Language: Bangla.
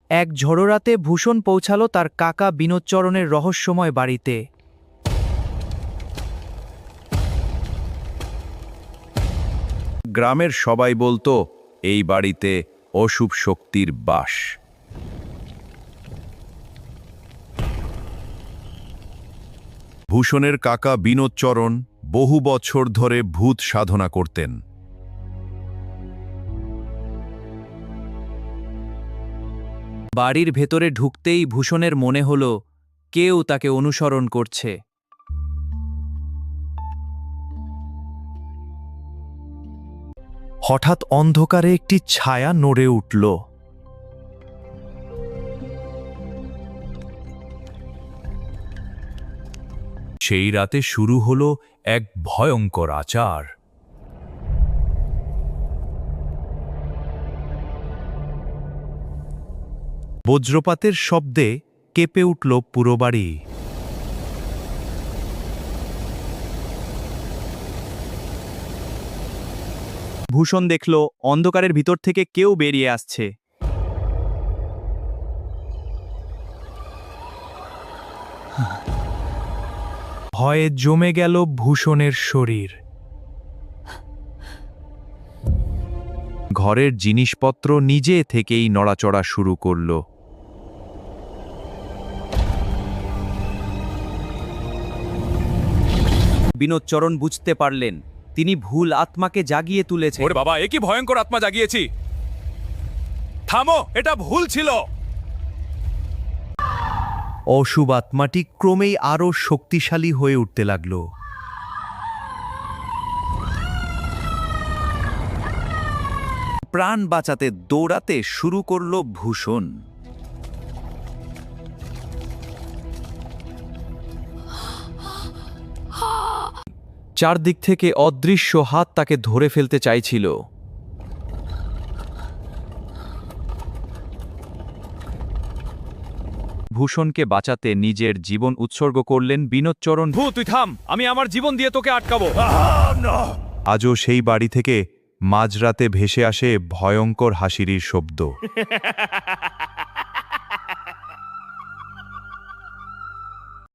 এক ঝড়োরাতে ভূষণ পৌঁছালো তার কাকা বিনোদচরণের রহস্যময় বাড়িতে। গ্রামের সবাই বলতো এই বাড়িতে অশুভ শক্তির বাস। ভূষণের কাকা বিনোদচরণ বহু বছর ধরে ভূত সাধনা করতেন। বাড়ির ভেতরে ঢুকতেই ভূষণের মনে হল কেউ তাকে অনুসরণ করছে। হঠাৎ অন্ধকারে একটি ছায়া নড়ে উঠল। সেই রাতে শুরু হলো এক ভয়ঙ্কর আচার। বজ্রপাতের শব্দে কেঁপে উঠল পুরো বাড়ি। ভূষণ দেখল অন্ধকারের ভিতর থেকে কেউ বেরিয়ে আসছে। ভয়ে জমে গেল ভূষণের শরীর। ঘরের জিনিসপত্র নিজে থেকেই নড়াচড়া শুরু করল। বিনোদচরণ বুঝতে পারলেন তিনি ভুল আত্মাকে জাগিয়ে তুলেছেন। ওরে বাবা, এ কি ভয়ঙ্কর আত্মা জাগিয়েছি! থামো, এটা ভুল ছিল। অশুভ আত্মাটি ক্রমেই আরও শক্তিশালী হয়ে উঠতে লাগল। প্রাণ বাঁচাতে দৌড়াতে শুরু করল ভূষণ। চারদিক থেকে অদৃশ্য হাত তাকে ধরে ফেলতে চাইছিল। ভূষণকে বাঁচাতে নিজের জীবন উৎসর্গ করলেন বিনোদচরণ। তুই থাম, আমি আমার জীবন দিয়ে তোকে আটকাবো। আজও সেই বাড়ি থেকে মাঝরাতে ভেসে আসে ভয়ঙ্কর হাসির শব্দ।